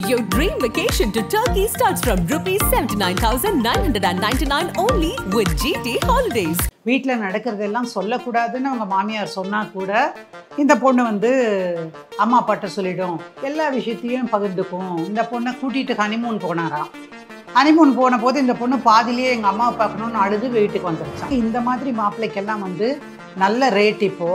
Your dream vacation to Turkey starts from ₹79,999 only with GT Holidays. வீட்டில் நடக்கிறதெல்லாம் சொல்லக்கூடாதுன்னு அவங்க மாமியார் சொன்னால் கூட இந்த பொண்ணு வந்து அம்மா அப்பாட்ட சொல்லிடும், எல்லா விஷயத்தையும் பகிர்ந்துக்கும். இந்த பொண்ணை கூட்டிகிட்டு ஹனிமூன் போனாராம். ஹனிமூன் போன போது இந்த பொண்ணு பாதிலேயே எங்கள் அம்மாவை பார்க்கணுன்னு அழுது வீட்டுக்கு வந்துருச்சான். இந்த மாதிரி மாப்பிள்ளைக்கெல்லாம் வந்து நல்ல ரேட் இப்போ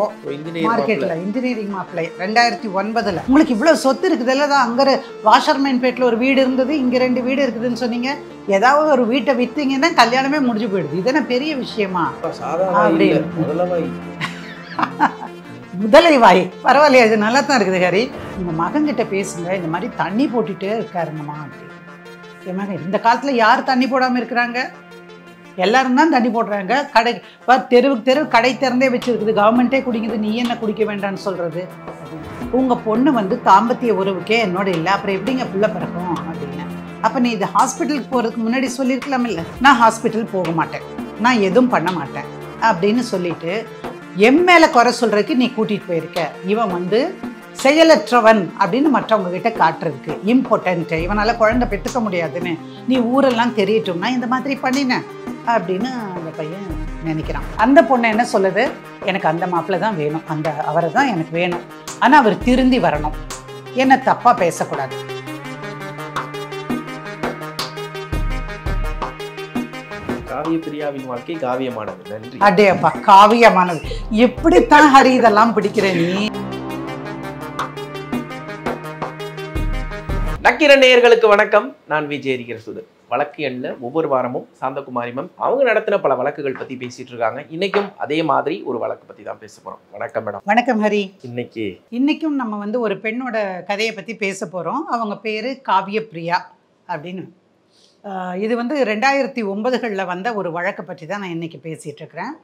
மார்க்கெட்டில். இன்ஜினியரிங் மாப்பிள்ளை 2009. உங்களுக்கு இவ்வளோ சொத்து இருக்குதுல்ல, தான் அங்கே வாஷர்மேன்பேட்டில் ஒரு வீடு இருந்தது, இங்கே 2 வீடு இருக்குதுன்னு சொன்னீங்க. ஏதாவது ஒரு வீட்டை விற்றீங்கன்னா கல்யாணமே முடிஞ்சு போயிடுது. இது என்ன பெரிய விஷயமா? அப்படின்னு முதலை வாய் பரவாயில்லையா, இது நல்லா தான் இருக்குது. ஹரி, உங்கள் மகன்கிட்ட பேசுங்க, இந்த மாதிரி தண்ணி போட்டுகிட்டே இருக்காருங்கம்மா அப்படின்னு. என் மகன், இந்த காலத்தில் யார் தண்ணி போடாமல் இருக்கிறாங்க? எல்லாரும் தான் தண்ணி போடுறாங்க. கடை தெருவுக்கு தெரு கடை திறந்தே வச்சுருக்குது. கவர்மெண்ட்டே குடிக்குது, நீ என்ன குடிக்க வேண்டான்னு சொல்கிறது? உங்கள் பொண்ணு வந்து தாம்பத்திய உறவுக்கே என்னோட இல்லை, அப்புறம் எப்படிங்க பிள்ளை பிறக்கும் அப்படின்னு. அப்போ நீ இது ஹாஸ்பிட்டலுக்கு போகிறதுக்கு முன்னாடி சொல்லியிருக்கலாம் இல்லை, நான் ஹாஸ்பிட்டல் போக மாட்டேன், நான் எதுவும் பண்ண மாட்டேன் அப்படின்னு சொல்லிட்டு என் மேலே குறை சொல்கிறதுக்கு நீ கூட்டிகிட்டு போயிருக்க. இவன் வந்து செயலற்றவன் அப்படின்னு மற்றவங்க கிட்ட காட்டுறதுக்கு, இம்பார்ட்டன்ட்டு, இவனால் குழந்தை பெற்றுக்க முடியாதுன்னு நீ ஊரெல்லாம் தெரியட்டும்னா இந்த மாதிரி பண்ணினேன் அப்படின்னு அந்த பையன் நினைக்கிறான். அந்த பொண்ணு என்ன சொல்லுது, எனக்கு அந்த மாப்பிள்ளை தான் வேணும், அந்த அவரை தான் எனக்கு வேணும், ஆனால் அவர் திருந்தி வரணும், என்ன தப்பாக பேசக்கூடாது. காவியப்பிரியாவின் வாழ்க்கை காவியமானது. நன்றி. அடே அப்பா, காவியமானது. எப்படித்தான் ஹரி இதெல்லாம் பிடிக்கிற நீ? நக்கீர நேயர்களுக்கு வணக்கம். நான் விஜய் சுதர். வழக்கு எண்ணில் ஒவ்வொரு வாரமும் சாந்தகுமாரி மேம் அவங்க நடத்தின பல வழக்குகள் பற்றி பேசிட்டு இருக்காங்க. இன்னைக்கும் அதே மாதிரி ஒரு வழக்கு பற்றி தான் பேச போகிறோம். வணக்கம் மேடம். வணக்கம் ஹரி. இன்னைக்கும் நம்ம வந்து ஒரு பெண்ணோட கதையை பற்றி பேச போகிறோம். அவங்க பேர் காவியப்பிரியா அப்படின்னு. இது வந்து 2009களில் வந்த ஒரு வழக்கை பற்றி தான் நான் இன்றைக்கி பேசிகிட்டு இருக்கிறேன்.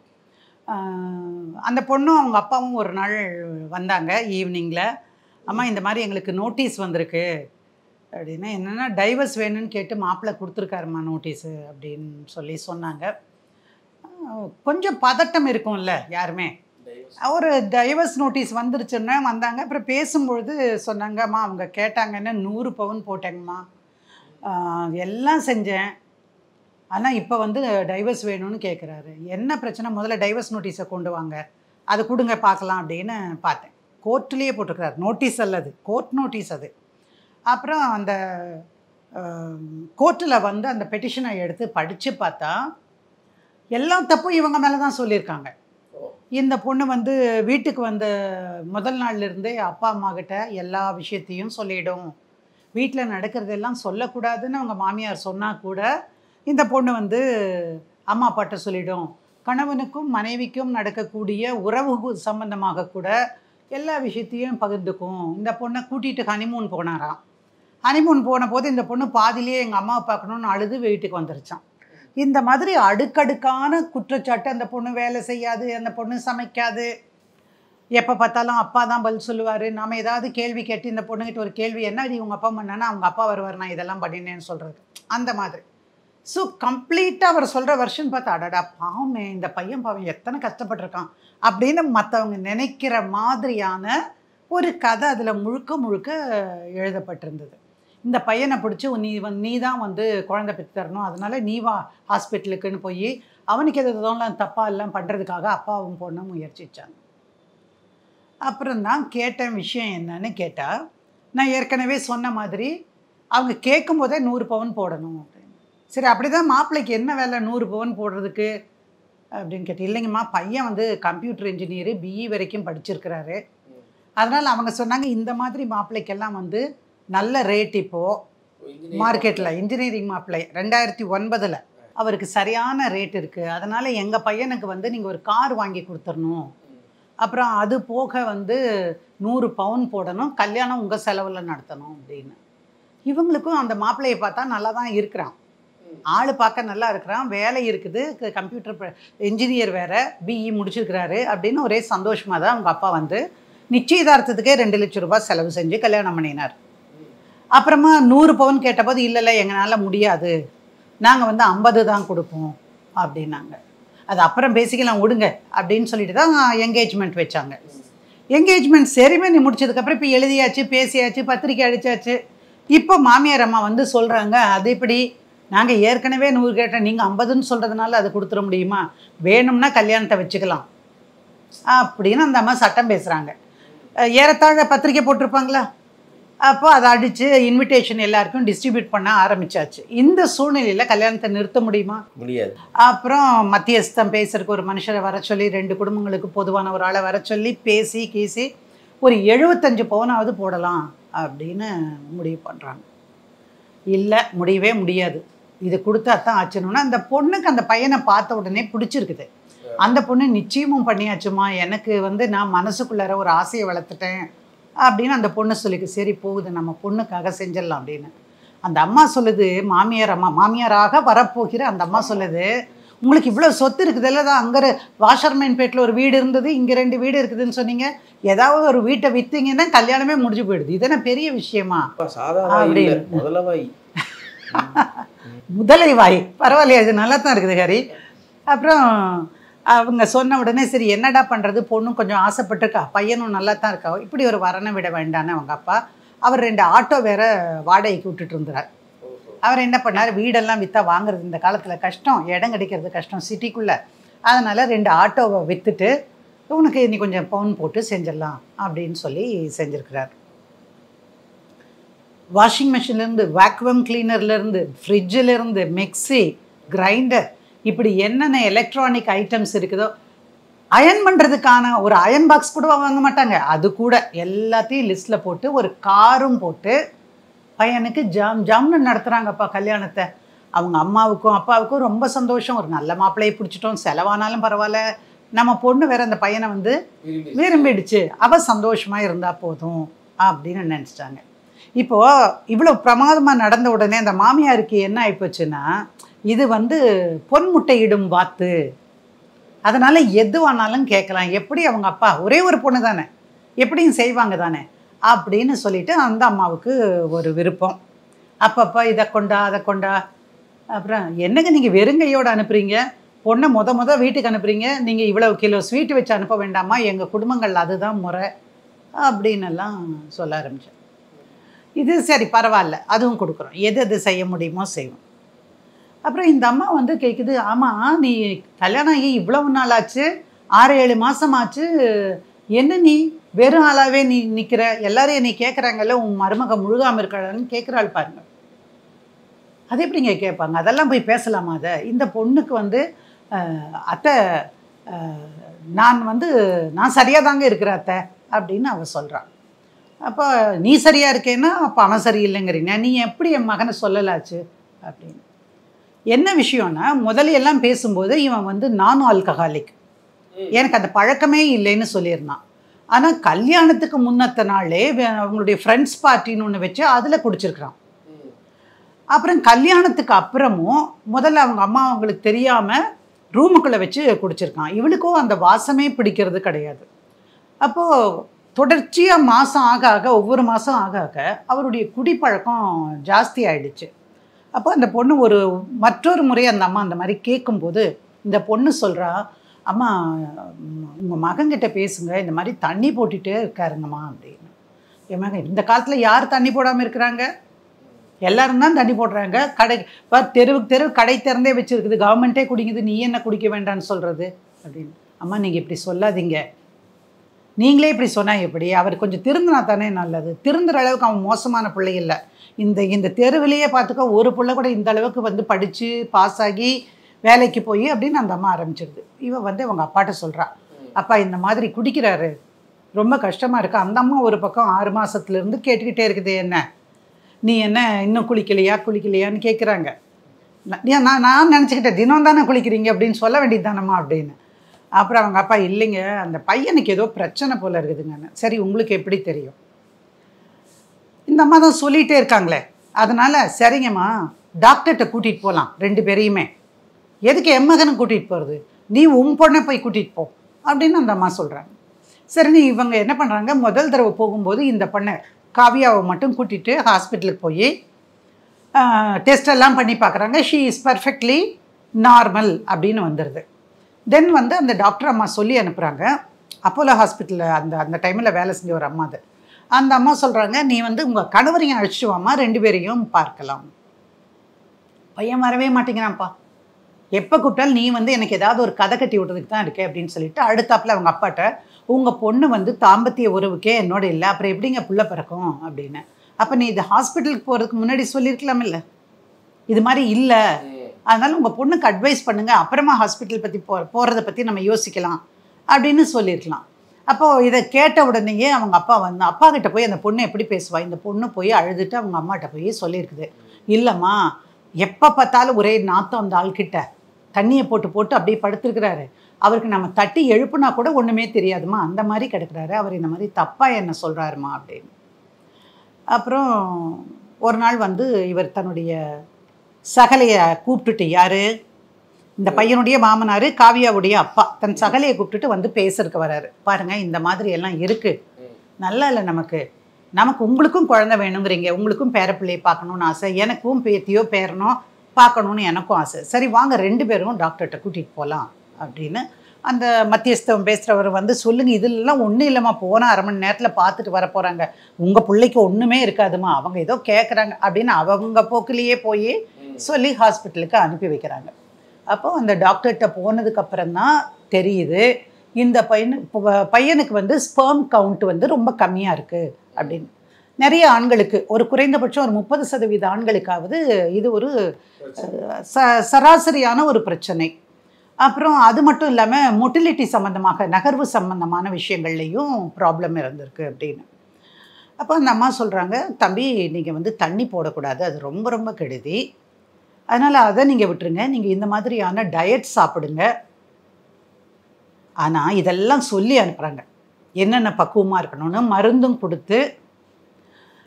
அந்த பொண்ணும் அவங்க அப்பாவும் ஒரு நாள் வந்தாங்க ஈவினிங்கில். அம்மா, இந்த மாதிரி எங்களுக்கு நோட்டீஸ் வந்திருக்கு அப்படின்னா, என்னென்னா டைவர்ஸ் வேணும்னு கேட்டு மாப்பிள்ளை கொடுத்துருக்காருமா நோட்டீஸு அப்படின்னு சொல்லி சொன்னாங்க. கொஞ்சம் பதட்டம் இருக்கும்ல யாருமே. ஒரு டைவர்ஸ் நோட்டீஸ் வந்துருச்சுன்னா வந்தாங்க. அப்புறம் பேசும்பொழுது சொன்னாங்கம்மா, அவங்க கேட்டாங்கன்னா 100 பவுன் போட்டேங்கம்மா, எல்லாம் செஞ்சேன், ஆனால் இப்போ வந்து டைவர்ஸ் வேணும்னு கேட்குறாரு. என்ன பிரச்சனை, முதல்ல டைவர்ஸ் நோட்டீஸை கொண்டு வாங்க, அதை கொடுங்க பார்க்கலாம் அப்படின்னு பார்த்தேன். கோர்ட்லேயே போட்டிருக்கிறார், நோட்டீஸ் அல்லது கோர்ட் நோட்டீஸ் அது. அப்புறம் அந்த கோர்ட்டில் வந்து அந்த பெட்டிஷனை எடுத்து படித்து பார்த்தா எல்லா தப்பும் இவங்க மேலே தான் சொல்லியிருக்காங்க. இந்த பொண்ணு வந்து வீட்டுக்கு வந்த முதல் நாள்லேருந்தே அப்பா அம்மா கிட்ட எல்லா விஷயத்தையும் சொல்லிடும், வீட்டில் நடக்கிறதெல்லாம் சொல்லக்கூடாதுன்னு அவங்க மாமியார் சொன்னால் கூட இந்த பொண்ணு வந்து அம்மா அப்பாட்ட சொல்லிடும். கணவனுக்கும் மனைவிக்கும் நடக்கக்கூடிய உறவு சம்பந்தமாக கூட எல்லா விஷயத்தையும் பகிர்ந்துக்கும். இந்த பொண்ணை கூட்டிகிட்டு ஹனிமூன் போனாராம். ஹனிமூன் போன போது இந்த பொண்ணு பாதிலேயே எங்கள் அம்மாவை பார்க்கணுன்னு அழுது வீட்டுக்கு வந்துருச்சான். இந்த மாதிரி அடுக்கடுக்கான குற்றச்சாட்டு. அந்த பொண்ணு வேலை செய்யாது, அந்த பொண்ணு சமைக்காது, எப்போ பார்த்தாலும் அப்பா தான் பதில் சொல்லுவார். நாம் ஏதாவது கேள்வி கேட்டு இந்த பொண்ணுக்கிட்ட ஒரு கேள்வி, என்ன இது உங்கள் அப்பா பண்ணானா, அவங்க அப்பா வருவார், நான் இதெல்லாம் பண்ணினேன்னு சொல்கிறது அந்த மாதிரி. ஸோ கம்ப்ளீட்டாக அவர் சொல்கிற வெர்ஷன் பார்த்தா, அடடா பாவமே, இந்த பையன் பாவம் எத்தனை கஷ்டப்பட்டிருக்கான் அப்படின்னு மற்றவங்க நினைக்கிற மாதிரியான ஒரு கதை அதில் முழுக்க முழுக்க எழுதப்பட்டிருந்தது. இந்த பையனை பிடிச்சி நீ தான் வந்து குழந்தை பெற்று தரணும், அதனால நீ வா ஹாஸ்பிட்டலுக்குன்னு போய் அவனுக்கு எதுவும் தப்பாக எல்லாம் பண்ணுறதுக்காக அப்பாவும் பொண்ணும் முயற்சித்தாங்க. அப்புறம் தான் கேட்டேன், விஷயம் என்னன்னு கேட்டால், நான் ஏற்கனவே சொன்ன மாதிரி அவங்க கேட்கும்போதே 100 பவுன் போடணும் அப்படின்னு. சரி, அப்படி தான் மாப்பிள்ளைக்கு என்ன வேலை 100 பவுன் போடுறதுக்கு அப்படின்னு கேட்டேன். இல்லைங்கம்மா, பையன் வந்து கம்ப்யூட்டர் இன்ஜினியரு, பிஇ வரைக்கும் படிச்சிருக்கிறாரு, அதனால் அவங்க சொன்னாங்க இந்த மாதிரி மாப்பிள்ளைக்கெல்லாம் வந்து நல்ல ரேட் இப்போது மார்க்கெட்டில். இன்ஜினியரிங் மாப்பிள்ளை 2009 அவருக்கு சரியான ரேட் இருக்குது, அதனால் எங்கள் பையனுக்கு வந்து நீங்கள் ஒரு கார் வாங்கி கொடுத்துடணும், அப்புறம் அது போக வந்து 100 பவுன் போடணும், கல்யாணம் உங்கள் செலவில் நடத்தணும் அப்படின்னு. இவங்களுக்கும் அந்த மாப்பிள்ளையை பார்த்தா நல்லா தான் இருக்கிறான், ஆள் பார்க்க நல்லா இருக்கிறான், வேலை இருக்குது, கம்ப்யூட்டர் இன்ஜினியர் வேறு, பிஇ முடிச்சிருக்கிறாரு அப்படின்னு ஒரே சந்தோஷமாக தான் அவங்க அப்பா வந்து நிச்சயதார்த்தத்துக்கே 2 லட்சம் ரூபாய் செலவு செஞ்சு கல்யாணம் பண்ணினார். அப்புறமா 100 பவுன் கேட்டபோது இல்லை எங்களால் முடியாது, நாங்கள் வந்து 50 தான் கொடுப்போம் அப்படின்னாங்க. அது அப்புறம் பேசிக்கலாம் விடுங்க அப்படின்னு சொல்லிட்டு தான் என்கேஜ்மெண்ட் வச்சாங்க. என்கேஜ்மெண்ட் செரிமனி முடிச்சதுக்கப்புறம் இப்போ எழுதியாச்சு, பேசியாச்சு, பத்திரிக்கை அடித்தாச்சு, இப்போ மாமியார் அம்மா வந்து சொல்கிறாங்க, அது இப்படி நாங்கள் ஏற்கனவே 100 கேட்டோம், நீங்கள் 50ன்னு சொல்கிறதுனால அதை கொடுத்துட முடியுமா, வேணும்னா கல்யாணத்தை வச்சுக்கலாம் அப்படின்னு அந்த அம்மா சட்டம் பேசுகிறாங்க. ஏறத்தாழ பத்திரிக்கை போட்டிருப்பாங்களா, அப்போ அதை அடித்து இன்விடேஷன் எல்லாருக்கும் டிஸ்ட்ரிபியூட் பண்ண ஆரம்பிச்சாச்சு. இந்த சூழ்நிலையில் கல்யாணத்தை நிறுத்த முடியுமா? முடியாது. அப்புறம் மத்தியஸ்தம் பேசுறதுக்கு ஒரு மனுஷரை வர சொல்லி 2 குடும்பங்களுக்கு பொதுவான ஒரு ஆளை வர சொல்லி பேசி கீசி ஒரு 75 பவுனாவது போடலாம் அப்படின்னு முடிவு பண்ணுறாங்க. இல்லை, முடியவே முடியாது, இது கொடுத்தா தான் ஆச்சுன்னா அந்த பொண்ணுக்கு அந்த பையனை பார்த்த உடனே பிடிச்சிருக்குது. அந்த பொண்ணு நிச்சயமும் பண்ணியாச்சுமா, எனக்கு வந்து நான் மனசுக்குள்ளார ஒரு ஆசையை வளர்த்துட்டேன் அப்படின்னு அந்த பொண்ணு சொல்லிக்கு. சரி போகுது, நம்ம பொண்ணுக்காக செஞ்சிடலாம் அப்படின்னு அந்த அம்மா சொல்லுது. மாமியாராக வரப்போகிற அந்த அம்மா சொல்லுது, உங்களுக்கு இவ்வளோ சொத்து இருக்குதுல்ல, தான் அங்கே வாஷர்மேன்பேட்டில் ஒரு வீடு இருந்தது, இங்கே 2 வீடு இருக்குதுன்னு சொன்னீங்க, ஏதாவது ஒரு வீட்டை விற்றீங்கன்னா கல்யாணமே முடிஞ்சு போயிடுது, இதென்ன பெரிய விஷயமா அப்படின்னு. முதலை வாய் பரவாயில்லையா, இது நல்லா தான் இருக்குது ஹரி. அப்புறம் அவங்க சொன்ன உடனே சரி என்னடா பண்ணுறது, பொண்ணும் கொஞ்சம் ஆசைப்பட்டிருக்கா, பையனும் நல்லா தான் இருக்கா, இப்படி ஒரு வரனை விட வேண்டான்னு அவங்க அப்பா அவர் 2 ஆட்டோ வேற வாடகைக்கு விட்டுட்டு இருந்தார். அவர் என்ன பண்ணார், வீடெல்லாம் விற்றா வாங்குறது இந்த காலத்தில் கஷ்டம், இடம் கிடைக்கிறது கஷ்டம் சிட்டிக்குள்ளே, அதனால் 2 ஆட்டோவை விற்றுட்டு உனக்கு இன்னி கொஞ்சம் பவுன் போட்டு செஞ்சிடலாம் அப்படின்னு சொல்லி செஞ்சுருக்கிறார். வாஷிங் மிஷின்லேருந்து, வேக்யூம் கிளீனர்லேருந்து, ஃப்ரிட்ஜிலேருந்து, மிக்சி, கிரைண்டர், இப்படி என்னென்ன எலக்ட்ரானிக் ஐட்டம்ஸ் இருக்குதோ, அயன் பண்ணுறதுக்கான ஒரு அயன் பாக்ஸ் கூட வாங்க மாட்டாங்க, அது கூட எல்லாத்தையும் லிஸ்ட்டில் போட்டு ஒரு காரும் போட்டு பையனுக்கு ஜாம்னு நடத்துகிறாங்கப்பா கல்யாணத்தை. அவங்க அம்மாவுக்கும் அப்பாவுக்கும் ரொம்ப சந்தோஷம், ஒரு நல்ல மாப்பிள்ளையை பிடிச்சிட்டோம், செலவானாலும் பரவாயில்ல, நம்ம பொண்ணு வேற அந்த பையனை வந்து விரும்பிடுச்சு, அவள் சந்தோஷமாக இருந்தால் போதும் அப்படின்னு நினச்சிட்டாங்க. இப்போது இவ்வளோ பிரமாதமாக நடந்த உடனே அந்த மாமியாருக்கு என்ன ஆகிப்போச்சுன்னா, இது வந்து பொன்முட்டையிடும் வாத்து, அதனால் எதுவானாலும் கேட்கலாம், எப்படி அவங்க அப்பா ஒரே ஒரு பொண்ணு தானே, எப்படியும் செய்வாங்க தானே அப்படின்னு சொல்லிட்டு அந்த அம்மாவுக்கு ஒரு விருப்பம். அப்பப்போ இதை கொண்டா அதை கொண்டா, அப்புறம் என்னங்க நீங்கள் வெறுங்கையோடு அனுப்புகிறீங்க, பொண்ணை முத வீட்டுக்கு அனுப்புகிறீங்க, நீங்கள் இவ்வளவு கிலோ ஸ்வீட்டு வச்சு அனுப்ப வேண்டாமா, எங்கள் குடும்பங்கள் அதுதான் முறை அப்படின்னெல்லாம் சொல்ல ஆரம்பித்தேன். இது சரி பரவாயில்ல, அதுவும் கொடுக்குறோம், எது செய்ய முடியுமோ செய்வோம். அப்புறம் இந்த அம்மா வந்து கேட்குது, ஆமாம் நீ கல்யாணம் ஆகி இவ்வளவு நாள் ஆச்சு, 6-7 மாதம் ஆச்சு, என்ன நீ வெறும் ஆளாகவே நீ நிற்கிற, எல்லாரையும் நீ கேட்குறாங்கல்ல உன் மருமக முழுகாமல் இருக்கிறான்னு கேட்குறாள் பாருங்க. அது எப்படிங்க கேட்பாங்க, அதெல்லாம் போய் பேசலாமா? அதை இந்த பொண்ணுக்கு வந்து அத்தை நான் சரியாக தாங்க இருக்கிற அத்தை அப்படின்னு அவள் சொல்கிறான். அப்போ நீ சரியாக இருக்கேன்னா அப்போ அவன் சரியில்லைங்கிறீங்க, நீ எப்படி என் மகனை சொல்லலாச்சு அப்படின்னு. என்ன விஷயம்னா, முதலையெல்லாம் பேசும்போது இவன் வந்து நானும் ஆல்கஹாலிக், எனக்கு அந்த பழக்கமே இல்லைன்னு சொல்லியிருந்தான். ஆனால் கல்யாணத்துக்கு முன்னத்த நாளே அவங்களுடைய ஃப்ரெண்ட்ஸ் பார்ட்டின்னு ஒன்று வச்சு அதில் குடிச்சிருக்கிறான். அப்புறம் கல்யாணத்துக்கு அப்புறமும் முதல்ல அவங்க அம்மா அவங்களுக்கு தெரியாமல் ரூமுக்குள்ளே வச்சு குடிச்சிருக்கான். இவளுக்கும் அந்த வாசமே பிடிக்கிறது கிடையாது. அப்போது தொடர்ச்சியாக மாதம் ஆக ஆக ஒவ்வொரு மாதம் ஆக ஆக அவருடைய குடிப்பழக்கம் ஜாஸ்தி ஆகிடுச்சு. அப்போ அந்த பொண்ணு மற்றொரு முறை அந்த அம்மா அந்த மாதிரி கேட்கும்போது இந்த பொண்ணு சொல்கிறா, அம்மா உங்கள் மகன்கிட்ட பேசுங்க, இந்த மாதிரி தண்ணி போட்டுகிட்டே இருக்காருங்கம்மா அப்படின்னு. என் மகன் இந்த காலத்தில் யார் தண்ணி போடாமல் இருக்கிறாங்க, எல்லோரும் தான் தண்ணி போடுறாங்க, இப்போ தெருவுக்கு கடை திறந்தே வச்சுருக்குது, கவர்மெண்ட்டே குடிக்குது, நீ என்ன குடிக்க வேண்டான்னு சொல்கிறது அப்படின்னு. அம்மா நீங்கள் இப்படி சொல்லாதீங்க, நீங்களே இப்படி சொன்னால் எப்படி, அவர் கொஞ்சம் திருந்தினா தானே நல்லது, திருந்துற அளவுக்கு அவன் மோசமான பிள்ளை இல்லை, இந்த தெருவிலேயே பார்த்துக்கோ ஒரு பிள்ளை கூட இந்த அளவுக்கு வந்து படித்து பாஸ் ஆகி வேலைக்கு போய் அப்படின்னு அந்த அம்மா ஆரம்பிச்சிருது. இவன் வந்து அவங்க அப்பாட்ட சொல்கிறா, அப்பா இந்த மாதிரி குடிக்கிறாரு, ரொம்ப கஷ்டமாக இருக்குது. அந்த அம்மா ஒரு பக்கம் 6 மாதத்துலேருந்து கேட்டுக்கிட்டே இருக்குது, என்ன நீ என்ன இன்னும் குளிக்கலையான்னு கேட்குறாங்க. நான் நினச்சிக்கிட்டேன் தினம் தானே குளிக்கிறீங்க அப்படின்னு சொல்ல வேண்டியது தானம்மா அப்படின்னு. அப்புறம் அவங்க அப்பா, இல்லைங்க அந்த பையனுக்கு ஏதோ பிரச்சனை போல் இருக்குதுங்கன்னு. சரி உங்களுக்கு எப்படி தெரியும்? இந்த அம்மா தான் சொல்லிகிட்டே இருக்காங்களே, அதனால் சரிங்கம்மா டாக்டர்கிட்ட கூட்டிகிட்டு போகலாம் 2 பேரையுமே, எதுக்கு என் மகனை கூட்டிகிட்டு போகிறது, நீ உன் பொண்ணை போய் கூட்டிகிட்டு போ அப்படின்னு அந்த அம்மா சொல்கிறாங்க. சரின்னு இவங்க என்ன பண்ணுறாங்க, முதல் தடவை போகும்போது இந்த பொண்ணை காவியாவை மட்டும் கூட்டிகிட்டு ஹாஸ்பிட்டலுக்கு போய் டெஸ்டெல்லாம் பண்ணி பார்க்குறாங்க. ஷீ இஸ் பர்ஃபெக்ட்லி நார்மல் அப்படின்னு வந்துடுது. தென் வந்து அந்த டாக்டர் அம்மா சொல்லி அனுப்புகிறாங்க, அப்போலோ ஹாஸ்பிட்டலில் அந்த டைமில் வேலை செஞ்ச ஒரு அம்மா அது. அந்த அம்மா சொல்கிறாங்க, நீ வந்து உங்கள் கணவரையும் அழைச்சிட்டு வாமா, 2 பேரையும் பார்க்கலாம். பையன் வரவே மாட்டேங்கிறான்ப்பா. எப்போ கூப்பிட்டாலும் நீ வந்து எனக்கு ஏதாவது ஒரு கதை கட்டி விட்றதுக்கு தான் இருக்கே அப்படின்னு சொல்லிட்டு அடுத்தாப்புல அவங்க அப்பாட்ட, உங்கள் பொண்ணு வந்து தாம்பத்திய உறவுக்கே என்னோட இல்லை, அப்புறம் எப்படிங்க புள்ள பிறக்கும் அப்படின்னு. அப்போ நீ இது ஹாஸ்பிட்டலுக்கு போகிறதுக்கு முன்னாடி சொல்லியிருக்கலாம் இல்லை, இது மாதிரி இல்லை, அதனால் உங்கள் பொண்ணுக்கு அட்வைஸ் பண்ணுங்கள், அப்புறமா ஹாஸ்பிட்டல் பற்றி போகிறத பற்றி நம்ம யோசிக்கலாம் அப்படின்னு சொல்லியிருக்கலாம். அப்போது இதை கேட்ட உடனேயே அவங்க அப்பா வந்து அப்பா கிட்ட போய் அந்த பொண்ணு எப்படி பேசுவா, இந்த பொண்ணு போய் அழுதுட்டு அவங்க அம்மாட்ட போய் சொல்லியிருக்குது, இல்லைம்மா எப்போ பார்த்தாலும் ஒரே நாத்தம் அந்த ஆள்கிட்ட தண்ணியை போட்டு போட்டு அப்படியே படுத்துருக்கிறாரு, அவருக்கு நம்ம தட்டி எழுப்புனா கூட ஒன்றுமே தெரியாதுமா, அந்த மாதிரி கிடக்குறாரு, அவர் இந்த மாதிரி தப்பாக என்ன சொல்கிறாருமா அப்படின்னு. அப்புறம் ஒரு நாள் வந்து இவர் தன்னுடைய சகலையை கூப்பிட்டுட்டு, யார் இந்த பையனுடைய மாமனார் காவியாவுடைய அப்பா, தன் சகலையை கூப்பிட்டுட்டு வந்து பேசுறதுக்கு வராரு. பாருங்கள் இந்த மாதிரி எல்லாம் இருக்குது, நல்லா இல்லை நமக்கு உங்களுக்கும் குழந்தை வேணுங்கிறீங்க, உங்களுக்கும் பேரப்பிள்ளையை பார்க்கணுன்னு ஆசை, எனக்கும் பேத்தியோ பேரனோ பார்க்கணுன்னு எனக்கும் ஆசை, சரி வாங்க 2 பேரும் டாக்டர்கிட்ட கூட்டிகிட்டு போகலாம் அப்படின்னு அந்த மத்தியஸ்தம் பேசுகிறவர் வந்து சொல்லுங்கள், இதெல்லாம் ஒன்றும் இல்லைம்மா, போனால் 1/2 மணி நேரத்தில் பார்த்துட்டு வர போகிறாங்க, உங்கள் பிள்ளைக்கு ஒன்றுமே இருக்காதுமா, அவங்க ஏதோ கேட்குறாங்க அப்படின்னு அவங்க போக்கிலேயே போய் சொல்லி ஹாஸ்பிட்டலுக்கு அனுப்பி வைக்கிறாங்க. அப்போது அந்த டாக்டர்கிட்ட போனதுக்கப்புறம் தான் தெரியுது இந்த பையனுக்கு வந்து ஸ்பெர்ம் கவுண்ட் வந்து ரொம்ப கம்மியாக இருக்குது அப்படின்னு. நிறைய ஆண்களுக்கு, ஒரு குறைந்தபட்சம் ஒரு 30% ஆண்களுக்காவது இது ஒரு சராசரியான ஒரு பிரச்சனை. அப்புறம் அது மட்டும் இல்லாமல் மொட்டிலிட்டி சம்மந்தமாக, நகர்வு சம்மந்தமான விஷயங்கள்லேயும் ப்ராப்ளம் இருந்திருக்கு அப்படின்னு. அப்போ அந்த அம்மா சொல்கிறாங்க, தம்பி நீங்கள் வந்து தண்ணி போடக்கூடாது, அது ரொம்ப ரொம்ப கெடுதி, அதனால் அதை நீங்கள் விட்டுருங்க, நீங்கள் இந்த மாதிரியான டயட் சாப்பிடுங்க. ஆனால் இதெல்லாம் சொல்லி அனுப்புகிறாங்க, என்னென்ன பக்குவமாக இருக்கணும்னு மருந்தும் கொடுத்து,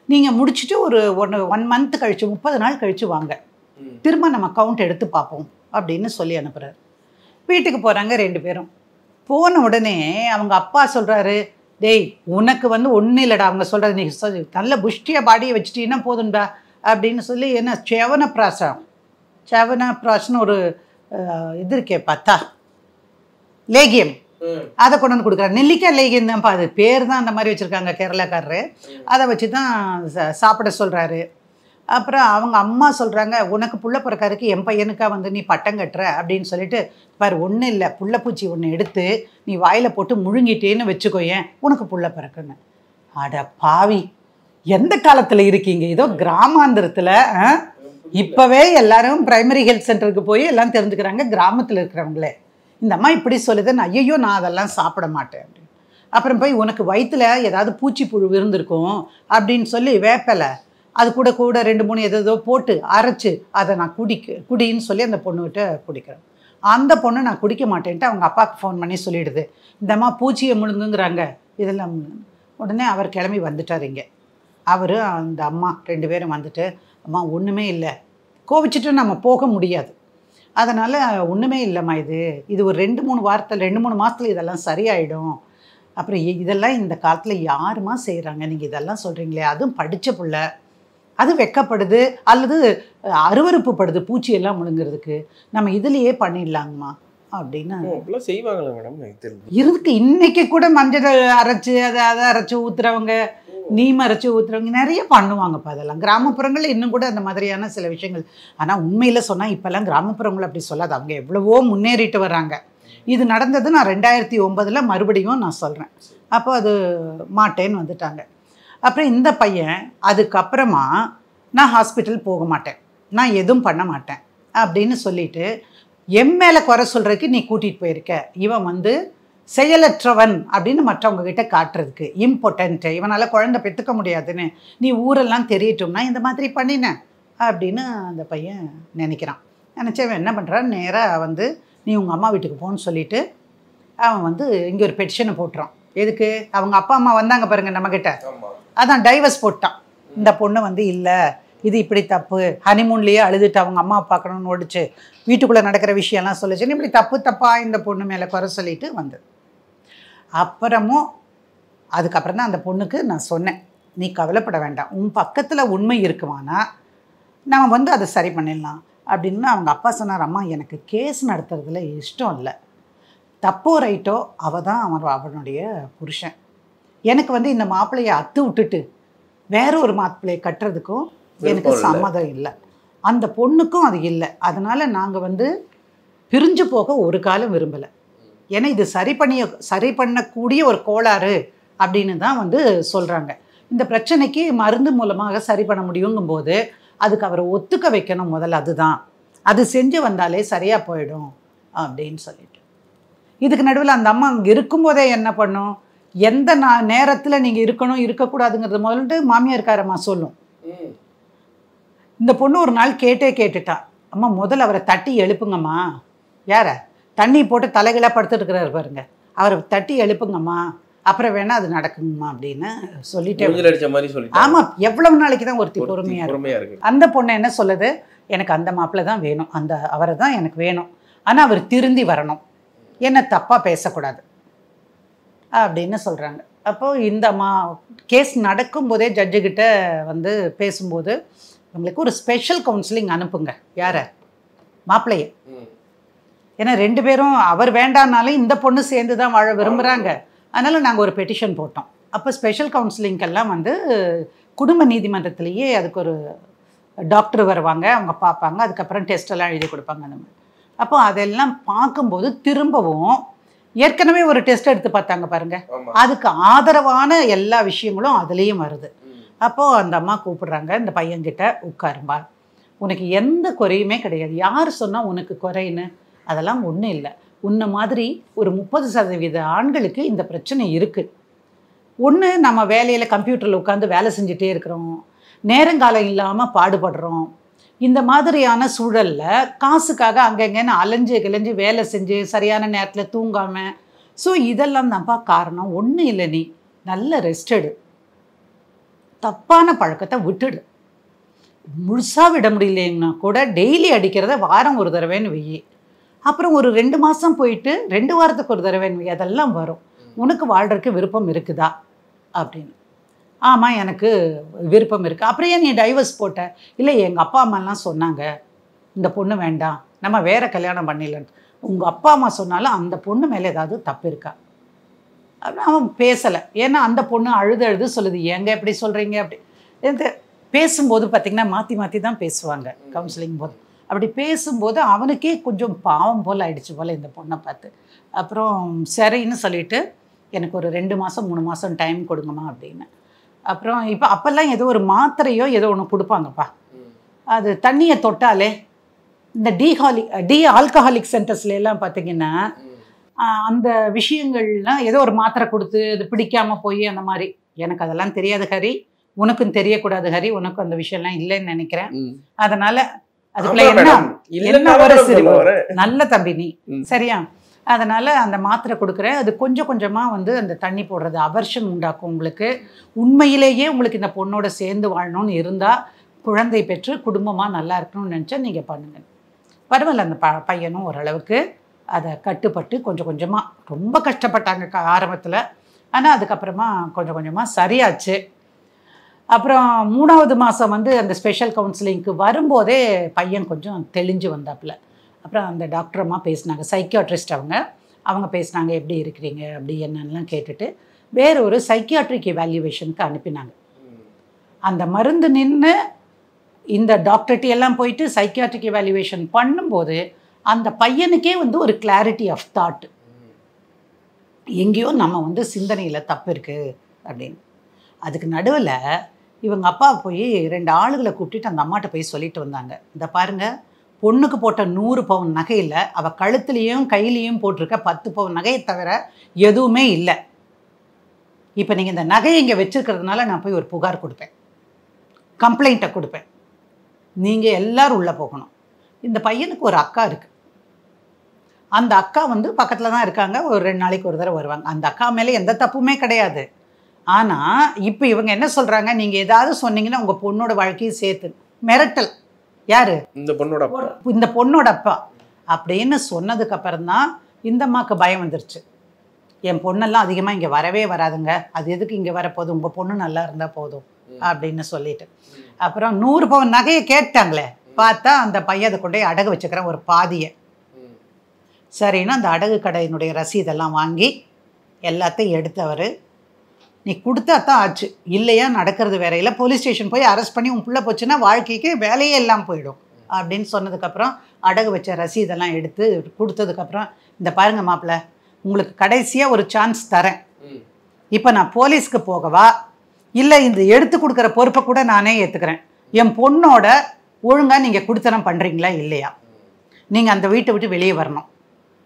நீங்கள் முடிச்சுட்டு ஒரு 1 மந்த் கழித்து 30 நாள் கழித்து வாங்க, திரும்ப நம்ம கவுண்ட் எடுத்து பார்ப்போம் அப்படின்னு சொல்லி அனுப்புகிறார். வீட்டுக்கு போகிறாங்க 2 பேரும். போன உடனே அவங்க அப்பா சொல்கிறாரு, டேய் உனக்கு வந்து ஒன்றும் இல்லைடா, அவங்க சொல்கிறது நீ நல்ல புஷ்டியாக பாடியை வச்சுட்டீங்கன்னா போதும்டா அப்படின்னு சொல்லி, என்ன செவனப்ராஷ்னு ஒரு இது இருக்கே பார்த்தா லேகியம், அதை கொண்டு வந்து கொடுக்குறாரு. நெல்லிக்காய் லேகியம் தான்ப்பா, அது பேர் தான் அந்த மாதிரி வச்சுருக்காங்க கேரளாக்காரரு, அதை வச்சு தான் சாப்பிட சொல்கிறாரு. அப்புறம் அவங்க அம்மா சொல்கிறாங்க, உனக்கு புள்ள பிறக்காருக்கு என் பையனுக்கா வந்து நீ பட்டம் கட்டுற அப்படின்னு சொல்லிட்டு, பாரு ஒன்றும் இல்லை, புள்ளப்பூச்சி ஒன்று எடுத்து நீ வாயில் போட்டு முழுங்கிட்டேன்னு வச்சுக்கோயேன், உனக்கு புள்ள பிறக்குன்னு. அட பாவி, எந்த காலத்தில் இருக்கீங்க? ஏதோ கிராமாந்திரத்தில் இப்போவே எல்லாரும் பிரைமரி ஹெல்த் சென்டருக்கு போய் எல்லாம் தெரிஞ்சுக்கிறாங்க, கிராமத்தில் இருக்கிறவங்களே. இந்த அம்மா இப்படி சொல்லுதுன்னு, ஐயோ நான் அதெல்லாம் சாப்பிட மாட்டேன் அப்படின்னு. அப்புறம் போய் உனக்கு வயிற்றில் ஏதாவது பூச்சி புழு இருந்திருக்கும் அப்படின்னு சொல்லி வேப்பலை அது கூட 2-3 எதோ போட்டு அரைச்சி அதை நான் குடின்னு சொல்லி அந்த பொண்ணுகிட்ட குடிக்கிறேன். அந்த பொண்ணு நான் குடிக்க மாட்டேன்ட்டு அவங்க அப்பாவுக்கு ஃபோன் பண்ணி சொல்லிடுது, இந்த அம்மா பூச்சியை முழுங்குங்கிறாங்க, இதெல்லாம் உடனே அவர் கிளம்பி வந்துட்டார் இங்கே. அவர் அந்த அம்மா 2 பேரும் வந்துட்டு, அம்மா ஒன்றுமே இல்லை, கோவிச்சிட்டு நம்ம போக முடியாது, அதனால் ஒன்றுமே இல்லைம்மா, இது ஒரு 2-3 மாதத்தில் இதெல்லாம் சரியாயிடும், அப்புறம் இதெல்லாம் இந்த காலத்தில் யாருமா செய்கிறாங்க, நீங்கள் இதெல்லாம் சொல்கிறீங்களே, அதுவும் படித்த பிள்ளை, அது வெக்கப்படுது அல்லது அருவருப்பு படுது பூச்சியெல்லாம் முழுங்கிறதுக்கு, நம்ம இதுலேயே பண்ணிடலாங்கம்மா அப்படின்னு செய்வாங்களா மேடம்? இருக்கு இன்னைக்கு கூட மஞ்சள் அரைச்சி அதை அரைச்சி ஊற்றுறவங்க, நீம் அரைச்சி ஊற்றுறவங்க நிறைய பண்ணுவாங்கப்பா. அதெல்லாம் கிராமப்புறங்களில் இன்னும் கூட அந்த மாதிரியான சில விஷயங்கள். ஆனால் உண்மையில் சொன்னால் இப்போல்லாம் கிராமப்புறங்கள் அப்படி சொல்லாது, அவங்க எவ்வளவோ முன்னேறிட்டு வர்றாங்க. இது நடந்தது நான் 2009 மறுபடியும் நான் சொல்கிறேன். அப்போ அது மாட்டேன்னு வந்துட்டாங்க. அப்புறம் இந்த பையன் அதுக்கப்புறமா நான் ஹாஸ்பிட்டல் போக மாட்டேன், நான் எதுவும் பண்ண மாட்டேன் அப்படின்னு சொல்லிட்டு என் மேலே குறை சொல்கிறதுக்கு நீ கூட்டிகிட்டு போயிருக்க, இவன் வந்து செயலற்றவன் அப்படின்னு மற்றவங்க கிட்ட காட்டுறதுக்கு, இம்பார்ட்டன்ட்டு, இவனால் குழந்தை பெற்றுக்க முடியாதுன்னு நீ ஊரெல்லாம் தெரியட்டும்னா இந்த மாதிரி பண்ணினேன் அப்படின்னு அந்த பையன் நினைக்கிறான். நினச்சவன் என்ன பண்ணுறான், நேராக வந்து நீ உங்கள் அம்மா வீட்டுக்கு போன்னு சொல்லிவிட்டு அவன் வந்து இங்கே ஒரு பெட்டிஷனை போட்டுறான். எதுக்கு? அவங்க அப்பா அம்மா வந்தாங்க பாருங்கள் நம்மக்கிட்ட, அதான் டைவர்ஸ் போட்டான். இந்த பொண்ணு வந்து இல்லை இது இப்படி தப்பு, ஹனிமூன்லேயே அழுதுட்டு அவங்க அம்மா பார்க்கணுன்னு ஓடிச்சு, வீட்டுக்குள்ளே நடக்கிற விஷயம்லாம் சொல்லிச்சுன்னு இப்படி தப்பாக இந்த பொண்ணு மேலே குறை சொல்லிட்டு வந்தது. அப்புறமும் அதுக்கப்புறம் தான் அந்த பொண்ணுக்கு நான் சொன்னேன், நீ கவலைப்பட வேண்டாம், உன் பக்கத்தில் உண்மை இருக்குமானா நம்ம வந்து அதை சரி பண்ணிடலாம் அப்படின்னு. அவங்க அப்பா சொன்னார், அம்மா எனக்கு கேஸ் நடத்துறதுல இஷ்டம் இல்லை, தப்போ ரைட்டோ அவள் தான் அவனுடைய புருஷன், எனக்கு வந்து இந்த மாப்பிள்ளையை அத்து விட்டுட்டு வேற ஒரு மாப்பிள்ளையை கட்டுறதுக்கும் எனக்கு சம்மதம் இல்லை, அந்த பொண்ணுக்கும் அது இல்லை. அதனால் நாங்கள் வந்து பிரிஞ்சு போக ஒரு காலம் விரும்பலை. ஏன்னா இது சரி பண்ணக்கூடிய ஒரு கோளாறு அப்படின்னு தான் வந்து சொல்கிறாங்க. இந்த பிரச்சனைக்கு மருந்து மூலமாக சரி பண்ண முடியுங்கும்போது அதுக்கு அவரை ஒத்துக்க வைக்கணும் முதல்ல. அதுதான், அது செஞ்சு வந்தாலே சரியாக போயிடும் அப்படின்னு சொல்லிட்டு. இதுக்கு நடுவில் அந்த அம்மா அங்கே இருக்கும்போதே என்ன பண்ணும், எந்த நேரத்தில் நீங்கள் இருக்கணும் இருக்கக்கூடாதுங்கிறது முதல்ல மாமியார்காரம்மா சொல்லும். இந்த பொண்ணு ஒரு நாள் கேட்டுட்டான், அம்மா முதல்ல அவரை தட்டி எழுப்புங்கம்மா. யாரை? தண்ணி போட்டு தலைகளாக படுத்துட்டு இருக்கிறாரு பாருங்க, அவரை தட்டி எழுப்புங்கம்மா, அப்புறம் வேணா அது நடக்குங்கம்மா அப்படின்னு சொல்லிட்டே. ஆமாம், எவ்வளவு நாளைக்கு தான் ஒருத்தி பொறுமையாக இருக்கு. அந்த பொண்ணு என்ன சொல்லுது, எனக்கு அந்த மாப்பிள்ளை தான் வேணும், அவரை தான் எனக்கு வேணும், ஆனால் அவர் திருந்தி வரணும், என்ன தப்பாக பேசக்கூடாது அப்படின்னு சொல்கிறாங்க. அப்போது இந்த கேஸ் நடக்கும்போதே ஜட்ஜுக்கிட்ட வந்து பேசும்போது உங்களுக்கு ஒரு ஸ்பெஷல் கவுன்சிலிங் அனுப்புங்க. யாரை? மாப்பிள்ளைய. ஏன்னா 2 பேரும் அவர் வேண்டானாலும் இந்த பொண்ணு சேர்ந்து தான் வாழ விரும்புகிறாங்க. அதனால் நாங்கள் ஒரு பெட்டிஷன் போட்டோம். அப்போ ஸ்பெஷல் கவுன்சிலிங்கெல்லாம் வந்து குடும்ப நீதிமன்றத்திலேயே அதுக்கு ஒரு டாக்டர் வருவாங்க, அவங்க பார்ப்பாங்க, அதுக்கப்புறம் டெஸ்ட்டெல்லாம் எழுதி கொடுப்பாங்க அந்த மாதிரி. அப்போ அதெல்லாம் பார்க்கும்போது திரும்பவும் ஏற்கனவே ஒரு டெஸ்ட் எடுத்து பார்த்தாங்க பாருங்க, அதுக்கு ஆதரவான எல்லா விஷயங்களும் அதுலேயும் வருது. அப்போது அந்த அம்மா கூப்பிடுறாங்க, இந்த பையன்கிட்ட உட்காரும்பா, உனக்கு எந்த குறையுமே கிடையாது, யார் சொன்னால் உனக்கு குறைன்னு, அதெல்லாம் ஒன்றும் இல்லை, உன்னை மாதிரி ஒரு 30% ஆண்களுக்கு இந்த பிரச்சனை இருக்குது. ஒன்று, நம்ம வேலையில் கம்ப்யூட்டரில் உட்காந்து வேலை செஞ்சுட்டே இருக்கிறோம், நேரங்காலம் இல்லாமல் பாடுபடுறோம், இந்த மாதிரியான சூழலில் காசுக்காக அங்கங்கன்னு அலைஞ்சு வேலை செஞ்சு சரியான நேரத்தில் தூங்காமல், ஸோ இதெல்லாம் தான்ப்பா காரணம். ஒன்றும் இல்லை, நீ நல்ல ரெஸ்ட் எடு, தப்பான பழக்கத்தை விட்டுடு, முழுசாக விட முடியலன்னா கூட டெய்லி அடிக்கிறத வாரம் ஒரு தடவைன்னு வெயி, அப்புறம் ஒரு 2 மாதம் போயிட்டு 2 வாரத்துக்கு ஒரு தடவைன்னு வெயி, அதெல்லாம் வரும். உனக்கு வாழ்கிறதுக்கு விருப்பம் இருக்குதா அப்படின்னு. ஆமாம், எனக்கு விருப்பம் இருக்குது. அப்புறம் ஏன் நீ டைவர்ஸ் போட்ட? இல்லை, எங்கள் அப்பா அம்மாலாம் சொன்னாங்க இந்த பொண்ணு வேண்டாம், நம்ம வேறு கல்யாணம் பண்ணிடலன்னு. உங்கள் அப்பா அம்மா சொன்னாலும் அந்த பொண்ணு மேலே ஏதாவது தப்பு இருக்கா? அவன் பேசலை. ஏன்னா அந்த பொண்ணு அழுது சொல்லுது, ஏங்க எப்படி சொல்கிறீங்க அப்படி. இது பேசும்போது பார்த்திங்கன்னா மாற்றி தான் பேசுவாங்க கவுன்சிலிங் போது. அப்படி பேசும்போது அவனுக்கே கொஞ்சம் பாவம் போல் ஆயிடுச்சு போல் இந்த பொண்ணை பார்த்து. அப்புறம் சரின்னு சொல்லிட்டு எனக்கு ஒரு 2 மாதம் 3 மாதம் டைம் கொடுங்கம்மா அப்படின்னு. அப்புறம் அப்போல்லாம் ஏதோ ஒரு மாத்திரையோ ஏதோ ஒன்று கொடுப்பாங்கப்பா, அது தண்ணியை தொட்டாலே இந்த ஆல்கஹாலிக் சென்டர்ஸ்லாம் பார்த்திங்கன்னா அந்த விஷயங்கள்லாம் ஏதோ ஒரு மாத்திரை கொடுத்து அது பிடிக்காமல் போய் அந்த மாதிரி. எனக்கு அதெல்லாம் தெரியாது ஹரி, உனக்கும் தெரியக்கூடாது ஹரி, உனக்கும் அந்த விஷயம்லாம் இல்லைன்னு நினைக்கிறேன். அதனால் அதுக்குள்ள என்ன ஒரு நல்ல தம்பி நீ, சரியா? அதனால் அந்த மாத்திரை கொடுக்குறேன், அது கொஞ்சம் கொஞ்சமாக வந்து அந்த தண்ணி போடுறது அவர்ஷன் உண்டாக்கும் உங்களுக்கு. உண்மையிலேயே உங்களுக்கு இந்த பொண்ணோட சேர்ந்து வாழணும்னு இருந்தால், குழந்தை பெற்று குடும்பமாக நல்லா இருக்கணும்னு நினச்சா நீங்கள் பண்ணுங்க. பரவாயில்ல, அந்த பையனும் ஓரளவுக்கு அதை கட்டுப்பட்டு கொஞ்சம் கொஞ்சமாக, ரொம்ப கஷ்டப்பட்டாங்க ஆரம்பத்தில், ஆனால் அதுக்கப்புறமா கொஞ்சம் கொஞ்சமாக சரியாச்சு. அப்புறம் 3வது மாதம் வந்து அந்த ஸ்பெஷல் கவுன்சிலிங்க்கு வரும்போதே பையன் கொஞ்சம் தெளிஞ்சு வந்தாப்புல. அப்புறம் அந்த டாக்டர் அம்மா பேசினாங்க, சைக்கியாட்ரிஸ்ட் அவங்க பேசினாங்க, எப்படி இருக்கிறீங்க அப்படி என்னென்னலாம் கேட்டுட்டு வேற ஒரு சைக்கியாட்ரிக் எவால்யூவேஷனுக்கு அனுப்பினாங்க. அந்த மருந்து நின்று இந்த டாக்டர்கிட்ட எல்லாம் போயிட்டு சைக்கியாட்ரிக் எவால்யூவேஷன் பண்ணும்போது அந்த பையனுக்கே வந்து ஒரு கிளாரிட்டி ஆஃப் தாட், எங்கேயோ நம்ம வந்து சிந்தனையில் தப்பு இருக்குது அப்படின்னு. அதுக்கு நடுவில் இவங்க அப்பா போய் 2 ஆளுகளை கூப்பிட்டுட்டு அந்த அம்மாட்ட போய் சொல்லிட்டு வந்தாங்க, இந்த பாருங்கள், பொண்ணுக்கு போட்ட 100 பவுன் நகையில் அவள் கழுத்துலேயும் கையிலையும் போட்டிருக்க 10 பவுன் நகையை தவிர எதுவுமே இல்லை. இப்போ நீங்கள் இந்த நகையை இங்கே வச்சுருக்கிறதுனால நான் போய் ஒரு புகார் கொடுப்பேன், கம்ப்ளைண்ட்டை கொடுப்பேன், நீங்கள் எல்லோரும் உள்ளே போகணும். இந்த பையனுக்கு ஒரு அக்கா இருக்குது, அந்த அக்கா வந்து பக்கத்தில் தான் இருக்காங்க, ஒரு 2 நாளைக்கு ஒரு தடவை வருவாங்க. அந்த அக்கா மேலே எந்த தப்புமே கிடையாது. ஆனால் இப்போ இவங்க என்ன சொல்கிறாங்க, நீங்கள் ஏதாவது சொன்னீங்கன்னா உங்கள் பொண்ணோட வாழ்க்கையும் சேர்த்து மிரட்டல். யார்? இந்த பொண்ணோட அப்பா அப்படின்னு சொன்னதுக்கப்புறம் தான் இந்த அம்மாவுக்கு பயம் வந்துருச்சு. என் பொண்ணெல்லாம் அதிகமாக இங்கே வரவே வராதுங்க, அது எதுக்கு இங்கே வரப்போதும், உங்கள் பொண்ணு நல்லா இருந்தால் போதும் அப்படின்னு சொல்லிட்டு. அப்புறம் 100 பவுன் நகையை கேட்டாங்களே, பார்த்தா அந்த பையன் அதை கொண்டு போய் அடகு வச்சுக்கிறேன் ஒரு பாதியை. சரின்னா அந்த அடகு கடையினுடைய ரசீதெல்லாம் வாங்கி எல்லாத்தையும் எடுத்தவர், நீ கொடுத்தா தான் ஆச்சு, இல்லையா நடக்கிறது வேற. இல்லை போலீஸ் ஸ்டேஷன் போய் அரெஸ்ட் பண்ணி உன் பிள்ளை போச்சுன்னா வாழ்க்கைக்கு வேலையே எல்லாம் போயிடும் அப்படின்னு சொன்னதுக்கப்புறம் அடகு வச்ச ரசீதெல்லாம் எடுத்து கொடுத்ததுக்கப்புறம், இந்த பாருங்க மாப்பிள்ளை, உங்களுக்கு கடைசியாக ஒரு சான்ஸ் தரேன். இப்போ நான் போலீஸ்க்கு போகவா, இல்லை இந்த எடுத்து கொடுக்குற பொறுப்பை கூட நானே ஏற்றுக்கிறேன். என் பொண்ணோட ஒழுங்காக நீங்கள் குடித்தனம் பண்ணுறீங்களா இல்லையா? நீங்கள் அந்த வீட்டை விட்டு வெளியே வரணும்.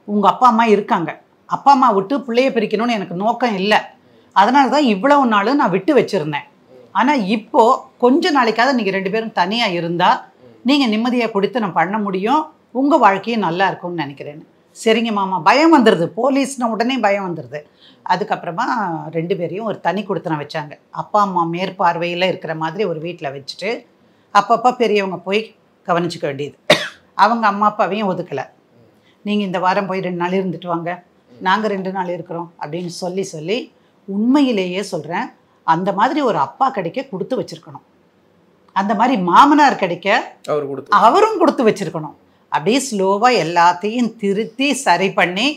உங்கள் அப்பா அம்மா இருக்காங்க, அப்பா அம்மா விட்டு பிள்ளைய பிரிக்கணும்னு எனக்கு நோக்கம் இல்லை. அதனால தான் இவ்வளவு நாளும் நான் விட்டு வச்சுருந்தேன். ஆனால் இப்போது கொஞ்ச நாளைக்காவது நீங்கள் 2 பேரும் தனியாக இருந்தால் நீங்கள் நிம்மதியாக குடித்தனம் பண்ண முடியும், உங்கள் வாழ்க்கையும் நல்லா இருக்கும்னு நினைக்கிறேன்னு. சரிங்க மாமா. பயம் வந்துடுது, போலீஸ்ன உடனே பயம் வந்துடுது. அதுக்கப்புறமா 2 பேரையும் ஒரு தனி குடித்தனம் வச்சாங்க. அப்பா அம்மா மேற்பார்வையில் இருக்கிற மாதிரி ஒரு வீட்டில் வச்சுட்டு அப்பப்போ பெரியவங்க போய் கவனிச்சிக்க வேண்டியது. அவங்க அம்மா அப்பாவையும் ஒதுக்கலை. நீங்கள் இந்த வாரம் போய் 2 நாள் இருந்துட்டு வாங்க, நாங்கள் 2 நாள் இருக்கிறோம் அப்படின்னு சொல்லி உண்மையிலேயே சொல்கிறேன், அந்த மாதிரி ஒரு அப்பா கிடைக்க கொடுத்து வச்சுருக்கணும். அந்த மாதிரி மாமனார் கிடைக்க அவரும் கொடுத்து வச்சுருக்கணும். அப்படியே ஸ்லோவாக எல்லாத்தையும் திருத்தி சரி பண்ணி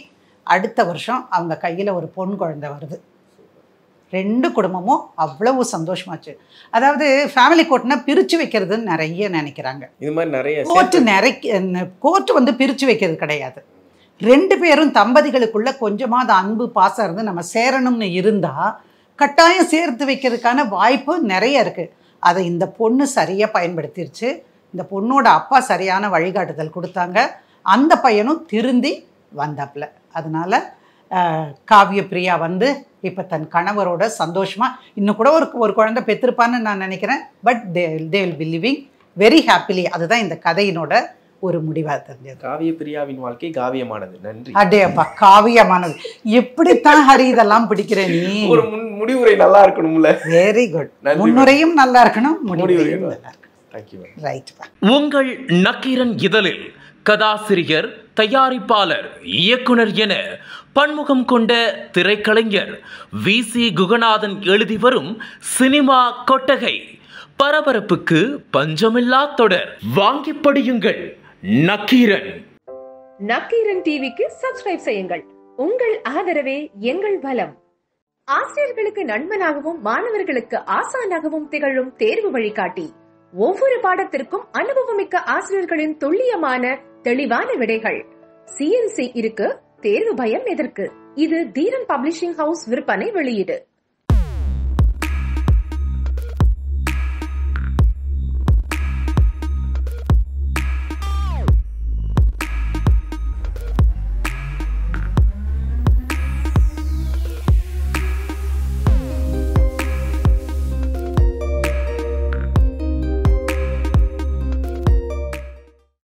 அடுத்த வருஷம் அவங்க கையில் ஒரு பொன் குழந்தை வருது. 2 குடும்பமும் அவ்வளவு சந்தோஷமாச்சு. அதாவது ஃபேமிலி கோர்ட்னா பிரித்து வைக்கிறதுன்னு நிறைய நினைக்கிறாங்க. இது மாதிரி நிறைய கோர்ட்டு வந்து பிரித்து வைக்கிறது கிடையாது. 2 பேரும் தம்பதிகளுக்குள்ள கொஞ்சமாவது அன்பு பாசம் இருந்து நம்ம சேரணும்னு இருந்தால் கட்டாயம் சேர்த்து வைக்கிறதுக்கான வாய்ப்பு நிறைய இருக்குது. அதை இந்த பொண்ணு சரியாக பயன்படுத்திருச்சு. இந்த பொண்ணோட அப்பா சரியான வழிகாட்டுதல் கொடுத்தாங்க. அந்த பையனும் திருந்தி வந்தாப்புல. அதனால் காவிய பிரியா வந்து இப்போ தன் கணவரோட சந்தோஷமாக இன்னும் கூட ஒரு குழந்தை பெற்றிருப்பான்னு நான் நினைக்கிறேன். But they will be living very happily. அதுதான் இந்த கதையினோட ஒரு முடிவாக தெரிஞ்சது. காவிய பிரியாவின் வாழ்க்கை காவியமானது. நன்றி. அடேப்பா, காவியமானது. எப்படித்தான் ஹரி இதெல்லாம் பிடிக்கிறேன் நீ? ஒரு முடிவுரை நல்லா இருக்கணும்ல. Very good. முன்னுரையும் நல்லா இருக்கணும், முடிவுரையும் நல்லா இருக்கணும். ரைட். உங்கள் நக்கீரன் இதழில் கதாசிரியர், தயாரிப்பாளர், இயக்குனர் என பன்முகம் கொண்ட திரைக்கலைஞர் வி.சி. குகநாதன் எழுதி வரும் சினிமா கொட்டகை. பரபரப்புக்கு பஞ்சமில்லா தொடர். வாங்கி படியுங்கள். நக்கீரன். நக்கீரன் டிவிக்கு சப்ஸ்கிரைப் செய்யுங்கள். உங்கள் ஆதரவே எங்கள் பலம். ஆசிரியர்களுக்கு நண்பனாகவும் மாணவர்களுக்கு ஆசானாகவும் திகழும் தேர்வு வழிகாட்டி. ஒவ்வொரு பாடத்திற்கும் அனுபவமிக்க ஆசிரியர்களின் துல்லியமான தெளிவான விடைகள். CNC இருக்கு, தேர்வு பயம் எதற்கு? இது தீரன் பப்ளிஷிங் ஹவுஸ் விற்பனை வெளியீடு.